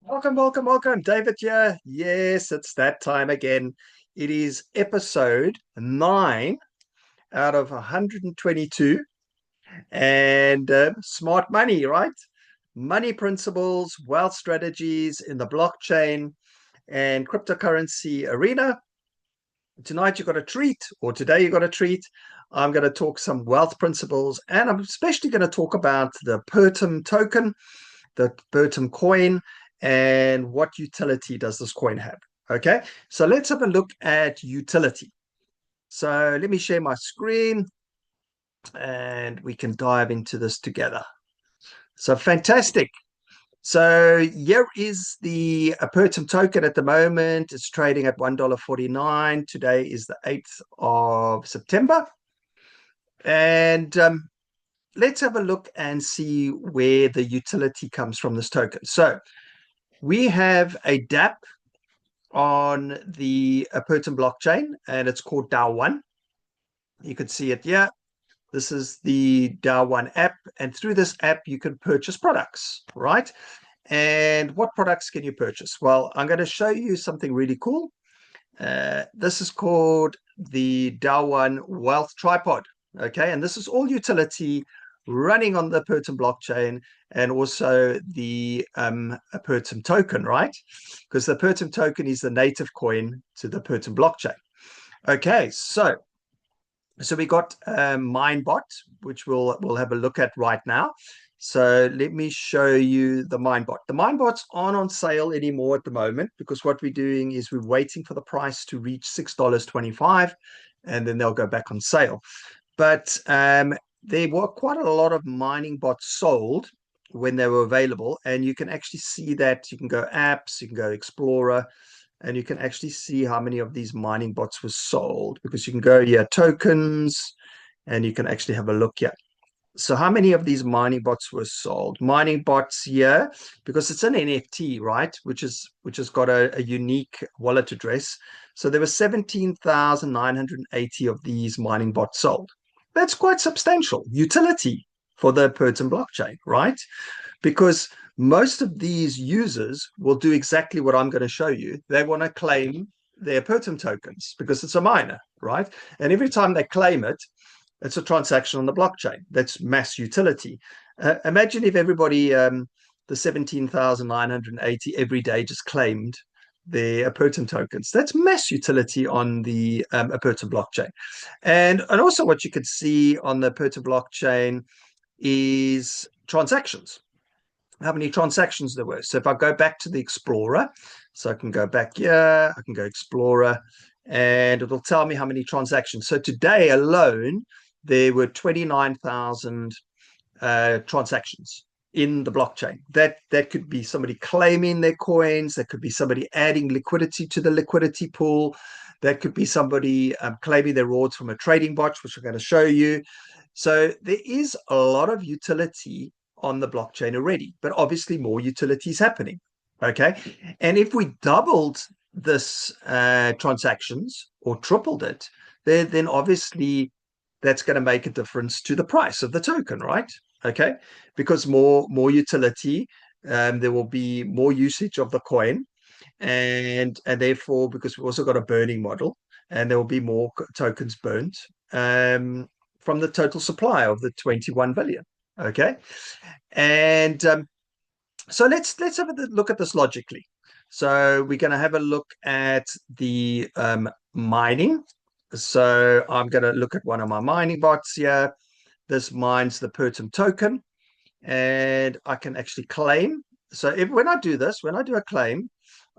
Welcome, welcome, welcome. David here. Yes, it's that time again. It is episode 9 out of 122 and smart money, right? Money principles, wealth strategies in the blockchain and cryptocurrency arena. Tonight you got a treat, or today you got a treat. I'm going to talk some wealth principles, and I'm especially going to talk about the Apertum token, the Apertum coin, and what utility does this coin have? Okay, so let's have a look at utility. So let me share my screen and we can dive into this together. So fantastic. So here is the Apertum token at the moment. It's trading at $1.49. Today is the 8th of September. And let's have a look and see where the utility comes from this token. So we have a DApp on the Apertum blockchain, and it's called DAO1. You can see it here. This is the DAO1 app, and through this app, you can purchase products, right? And what products can you purchase? Well, I'm going to show you something really cool. This is called the DAO1 Wealth Tripod. Okay, and this is all utility running on the Apertum blockchain and also the Apertum token, right? Because the Apertum token is the native coin to the Apertum blockchain. Okay, so we got Minebot, which we'll have a look at right now. So let me show you the Minebot. The Minebots aren't on sale anymore at the moment because what we're doing is we're waiting for the price to reach $6.25 and then they'll go back on sale. But there were quite a lot of mining bots sold when they were available, and you can actually see that. You can go apps, you can go Explorer, and you can actually see how many of these mining bots were sold because you can go here tokens and you can actually have a look here. So how many of these mining bots were sold? Mining bots here, because it's an NFT, right? Which has got a unique wallet address. So there were 17,980 of these mining bots sold. That's quite substantial utility for the Apertum blockchain, right? Because most of these users will do exactly what I'm going to show you. They want to claim their Apertum tokens because it's a miner, right? And every time they claim it, it's a transaction on the blockchain. That's mass utility. Imagine if everybody, the 17,980 every day just claimed their Apertum tokens. That's mass utility on the Apertum blockchain. And also what you could see on the Apertum blockchain is transactions, how many transactions there were. So if I go back to the Explorer, so I can go back here, I can go Explorer, and it'll tell me how many transactions. So today alone, there were 29,000 transactions in the blockchain. That could be somebody claiming their coins. That could be somebody adding liquidity to the liquidity pool. That could be somebody claiming their rewards from a trading bot, which I'm going to show you. So there is a lot of utility on the blockchain already, but obviously more utility is happening. Okay. And if we doubled this transactions or tripled it, then obviously that's going to make a difference to the price of the token, right? Okay. Because more utility, there will be more usage of the coin. And therefore, because we've also got a burning model, and there will be more tokens burnt from the total supply of the 21 billion. Okay. And so let's have a look at this logically. So we're going to have a look at the mining. So I'm going to look at one of my mining bots here. This mines the Apertum token, and I can actually claim. So when I do this, when I do a claim,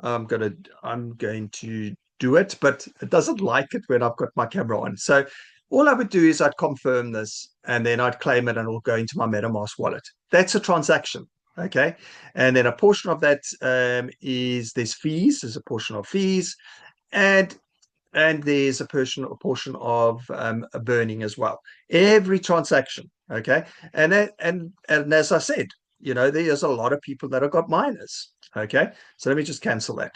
I'm going to do it, but it doesn't like it when I've got my camera on. So all I would do is I'd confirm this and then I'd claim it and it'll go into my MetaMask wallet. That's a transaction. Okay. And then a portion of that is there's fees, there's a portion of fees, and there's a portion of a burning as well. Every transaction. Okay. And as I said, there's a lot of people that have got miners. Okay. So let me just cancel that.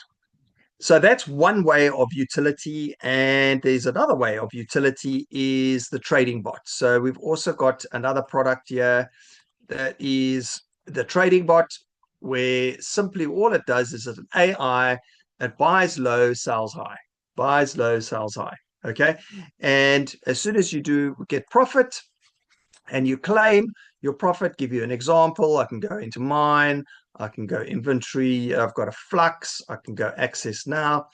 So that's one way of utility. And there's another way of utility is the trading bot. So we've also got another product here that is the trading bot. where simply all it does is an AI, it buys low, sells high, buys low, sells high. Okay. And as soon as you do get profit and you claim your profit, give you an example. I can go into mine, I can go inventory, I've got a flux, I can go access now.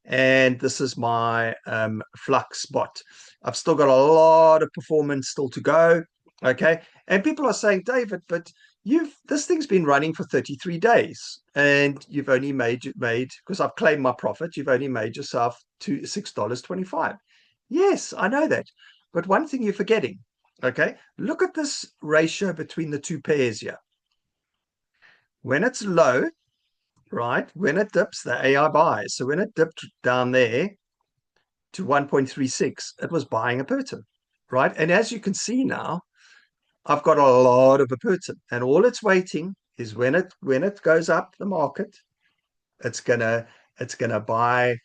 And this is my flux bot. I've still got a lot of performance still to go. Okay. And people are saying, David, but this thing's been running for 33 days and you've only made because I've claimed my profit, you've only made yourself to $6.25. Yes, I know that. But one thing you're forgetting, okay, look at this ratio between the two pairs here. When it's low, right, when it dips, the AI buys. So when it dipped down there to 1.36, it was buying Apertum, right? And as you can see now, I've got a lot of Apertum, and all it's waiting is when it goes up the market, it's gonna buy.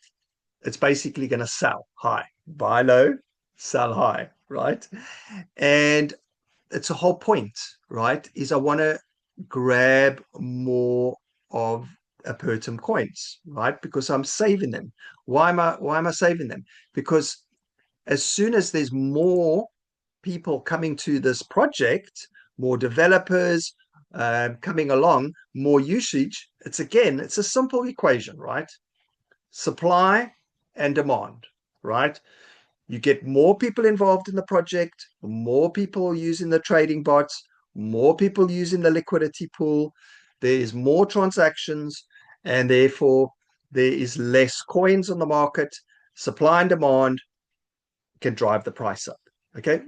It's basically gonna sell high, buy low, sell high, right? And it's a whole point, right? Is I want to grab more of Apertum coins, right? Because I'm saving them. Why am I saving them? Because as soon as there's more people coming to this project, more developers coming along, more usage, it's a simple equation, right? Supply and demand, right? You get more people involved in the project, more people using the trading bots, more people using the liquidity pool. There is more transactions, and therefore there is less coins on the market. Supply and demand can drive the price up. Okay,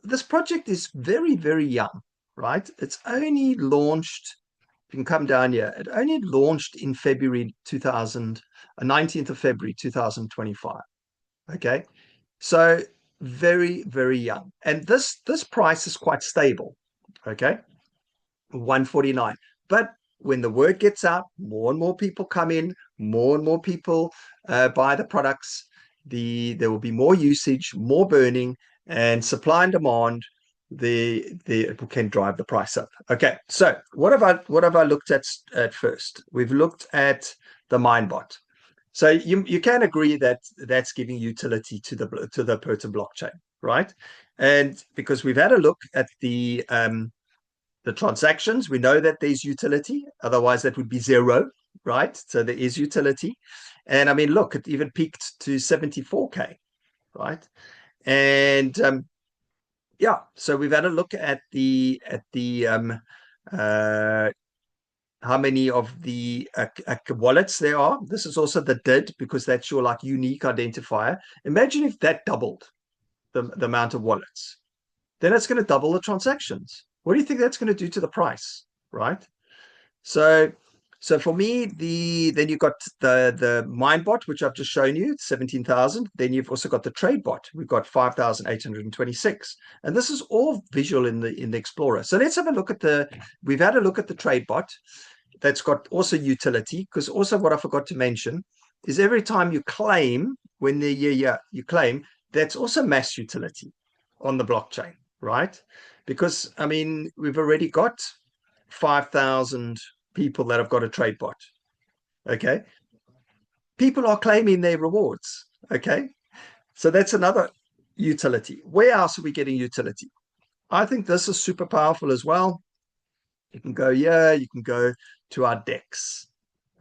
this project is very, very young, right? It's only launched. You can come down here. It only launched in February 2000, 19th of February 2025. Okay, so very, very young. And this price is quite stable. Okay, 149. But when the word gets out, more and more people come in, more and more people buy the products. There will be more usage, more burning, and supply and demand. It can drive the price up. Okay, so what have I looked at first? We've looked at the Minebot. So you can agree that that's giving utility to the Apertum blockchain, right? And because we've had a look at the transactions, we know that there's utility. Otherwise, that would be zero, right? So there is utility. And I mean, look, it even peaked to 74K, right? And yeah, so we've had a look at the uh, how many of the wallets there are. This is also the DID because that's your like unique identifier. Imagine if that doubled the amount of wallets, then it's going to double the transactions. What do you think that's going to do to the price, right? So, so for me, then you've got the mine bot, which I've just shown you, 17,000. Then you've also got the trade bot. We've got 5,826, and this is all visual in the Explorer. So let's have a look at We've had a look at the trade bot. That's got also utility, because also what I forgot to mention is every time you claim, you claim, that's also mass utility on the blockchain, right? Because I mean, we've already got 5,000 people that have got a trade bot. Okay. People are claiming their rewards. Okay. So that's another utility. Where else are we getting utility? I think this is super powerful as well. You can go, yeah, you can go to our DEX.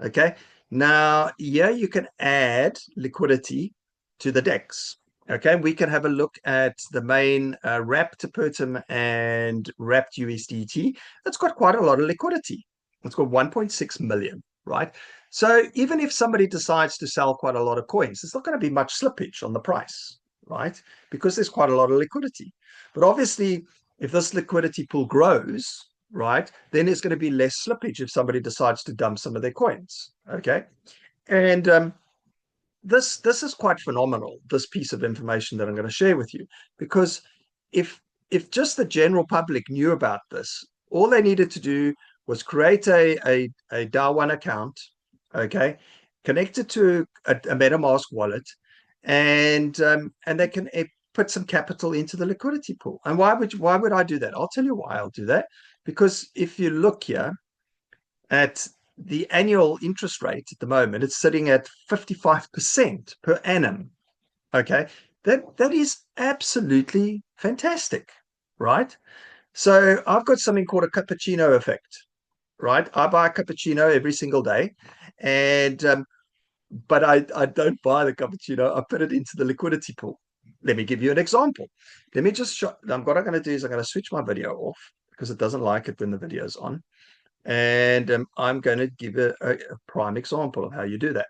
Okay. Now, yeah, you can add liquidity to the DEX. Okay, we can have a look at the main wrapped Apertum and wrapped USDT. It's got quite a lot of liquidity. It's got 1.6 million, right? So even if somebody decides to sell quite a lot of coins, there's not going to be much slippage on the price, right? Because there's quite a lot of liquidity. But obviously, if this liquidity pool grows, right, then there's going to be less slippage if somebody decides to dump some of their coins. Okay, and this is quite phenomenal, this piece of information that I'm going to share with you, because if just the general public knew about this, all they needed to do was create a DAO1 account, okay, connect it to a MetaMask wallet, and they can put some capital into the liquidity pool. And why would I do that? I'll tell you why I'll do that. Because if you look here, at the annual interest rate at the moment, it's sitting at 55% per annum. Okay. That is absolutely fantastic, right? So I've got something called a cappuccino effect, right? I buy a cappuccino every single day, and but I don't buy the cappuccino. I put it into the liquidity pool. Let me give you an example. Let me just show. What I'm going to do is I'm going to switch my video off because it doesn't like it when the video is on, and I'm going to give a prime example of how you do that.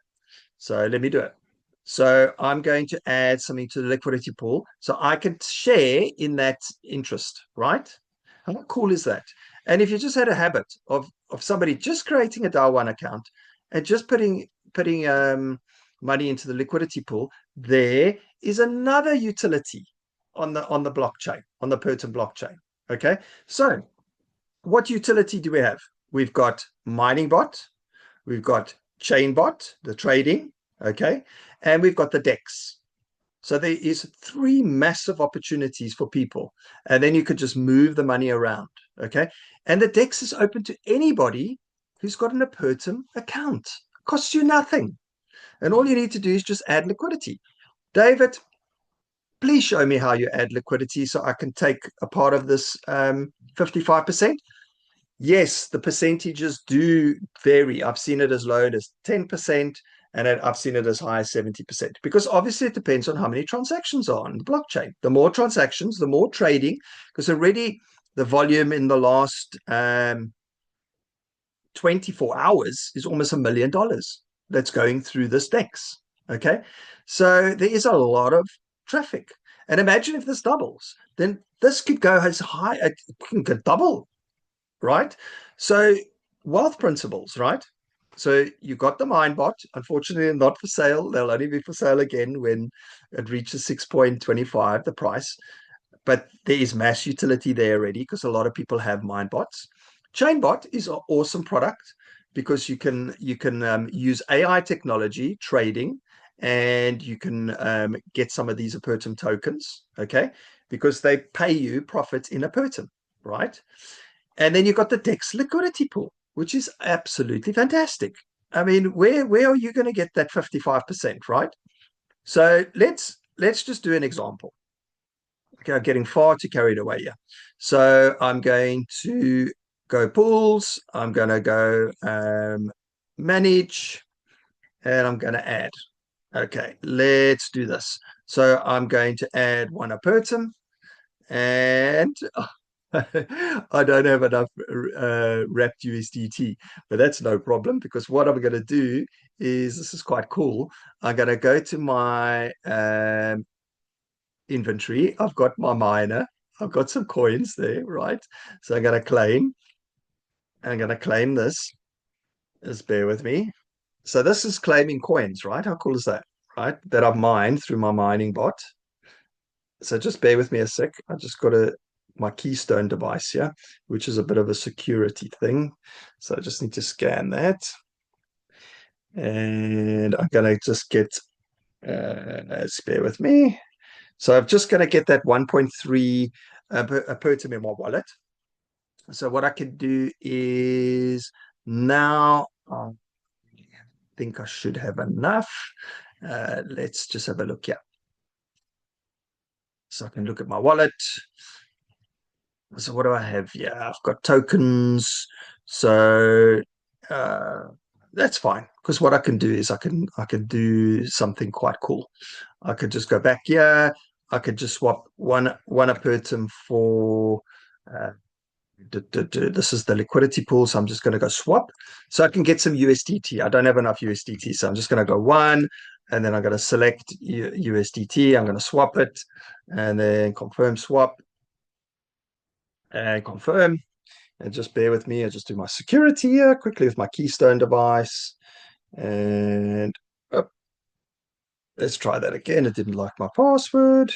So let me do it. So I'm going to add something to the liquidity pool so I can share in that interest, right? How cool is that? And if you just had a habit of somebody just creating a DAO one account and just putting money into the liquidity pool, there is another utility on the blockchain, on the Apertum blockchain. Okay. So what utility do we have? We've got mining bot, we've got chain bot, the trading, okay, and we've got the DEX. So there is three massive opportunities for people, and then you could just move the money around, okay. And the DEX is open to anybody who's got an Apertum account. It costs you nothing, and all you need to do is just add liquidity. David, please show me how you add liquidity so I can take a part of this 55%. Yes, the percentages do vary. I've seen it as low as 10%, and I've seen it as high as 70%, because obviously it depends on how many transactions are on the blockchain. The more transactions, the more trading, because already the volume in the last 24 hours is almost $1 million that's going through this DEX. Okay. So there is a lot of traffic. And imagine if this doubles, then this could go as high, it could double, right? So wealth principles, right? So you got the Minebot. Unfortunately, not for sale. They'll only be for sale again when it reaches 6.25, the price. But there is mass utility there already because a lot of people have Minebots. Chainbot is an awesome product because you can use AI technology trading, and you can get some of these Apertum tokens, okay? Because they pay you profits in Apertum, right? And then you've got the DEX liquidity pool, which is absolutely fantastic. I mean, where are you going to get that 55%, right? So let's just do an example. Okay, I'm getting far too carried away here. So I'm going to go pools. I'm going to go manage, and I'm going to add. Okay, let's do this. So I'm going to add one Apertum, and I don't have enough wrapped USDT, but that's no problem, because what I'm going to do is, this is quite cool. I'm going to go to my inventory. I've got my miner. I've got some coins there, right? So I'm going to claim. I'm going to claim this. Just bear with me. So this is claiming coins, right? How cool is that, right? That I've mined through my mining bot. So just bear with me a sec. I just got my keystone device here, which is a bit of a security thing. So I just need to scan that. And I'm going to just get, bear with me. So I'm just going to get that 1.3 Apertum in my wallet. So what I can do is now, I think I should have enough. Let's just have a look here. So I can look at my wallet. So what do I have? Yeah, I've got tokens. So that's fine, because what I can do is I can do something quite cool. I could just go back here. I could just swap one Apertum for this is the liquidity pool. So I'm just going to go swap. So I can get some USDT. I don't have enough USDT. So I'm just going to go one, and then I'm going to select USDT. I'm going to swap it, and then confirm swap, and confirm. And just bear with me. I just do my security here quickly with my keystone device. And oh, let's try that again. It didn't like my password.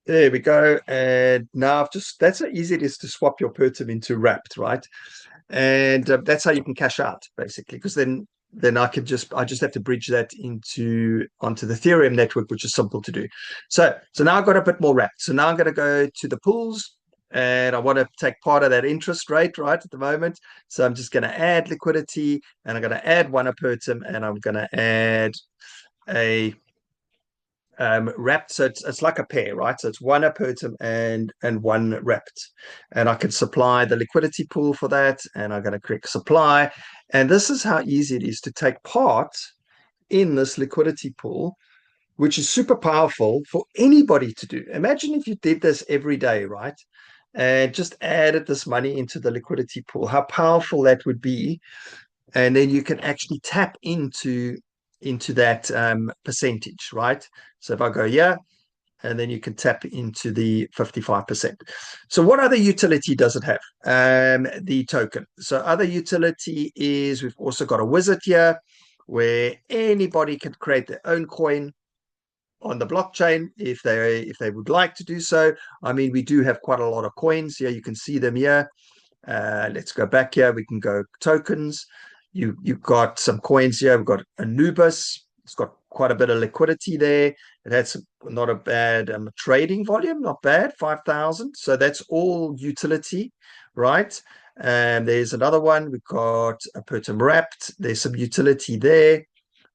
There we go. And now that's how easy it is to swap your Pertum into Wrapped, right? And that's how you can cash out, basically, because then I just have to bridge that onto the Ethereum network, which is simple to do. So now I've got a bit more Wrapped. So now I'm going to go to the pools. and I want to take part of that interest rate right at the moment. So I'm just going to add liquidity, and I'm going to add one Apertum, and I'm going to add a wrapped. So it's like a pair, right? So it's one Apertum and one wrapped, and I can supply the liquidity pool for that, and I'm going to click supply, and this is how easy it is to take part in this liquidity pool, which is super powerful for anybody to do. Imagine if you did this every day, right? And just added this money into the liquidity pool, how powerful that would be. And then you can actually tap into that percentage, right? So if I go here, and then you can tap into the 55%. So what other utility does it have? The token. So other utility is we've also got a wizard here where anybody can create their own coin on the blockchain if they would like to do so. I mean, we do have quite a lot of coins here. You can see them here. Let's go back here. We can go tokens. You've got some coins here. We've got Anubis. It's got quite a bit of liquidity there. It had not a bad trading volume, not bad, 5,000. So that's all utility, right? And there's another one. We've got Apertum Wrapped. There's some utility there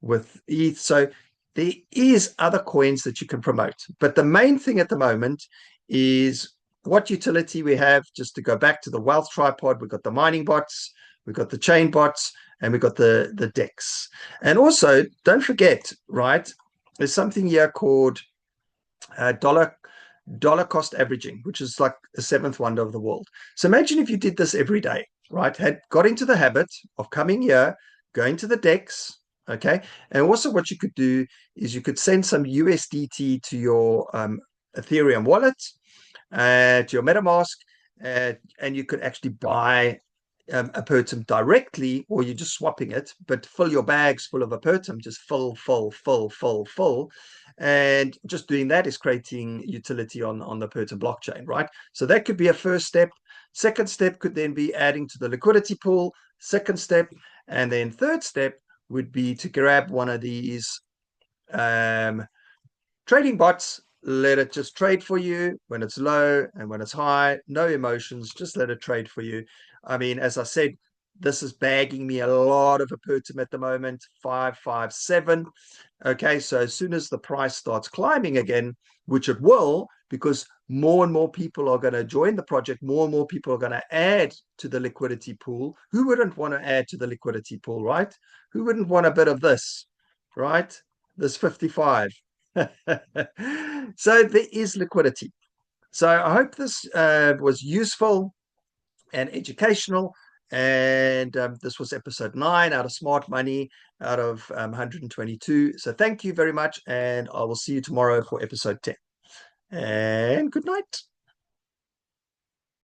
with ETH. So there is other coins that you can promote. But the main thing at the moment is what utility we have. Just to go back to the wealth tripod, we've got the mining bots, we've got the chain bots, and we've got the DEX. And also, don't forget, right, there's something here called dollar cost averaging, which is like the seventh wonder of the world. So imagine if you did this every day, right? Had got into the habit of coming here, going to the DEX, okay? And also what you could do is you could send some USDT to your Ethereum wallet, to your MetaMask, and you could actually buy Apertum directly, or you're just swapping it, but fill your bags full of Apertum, just fill, full, full, full, full. And just doing that is creating utility on the Apertum blockchain, right? So that could be a first step. Second step could then be adding to the liquidity pool. Second step. And then third step would be to grab one of these trading bots, let it just trade for you when it's low and when it's high, no emotions, just let it trade for you. I mean, as I said, this is bagging me a lot of Apertum at the moment, 557. Okay, so as soon as the price starts climbing again, which it will, because more and more people are going to join the project, more and more people are going to add to the liquidity pool. Who wouldn't want to add to the liquidity pool, right? Who wouldn't want a bit of this, right? This 55. So there is liquidity. So I hope this was useful and educational. And this was episode 9 out of Smart Money out of 122. So thank you very much. And I will see you tomorrow for episode 10. And good night.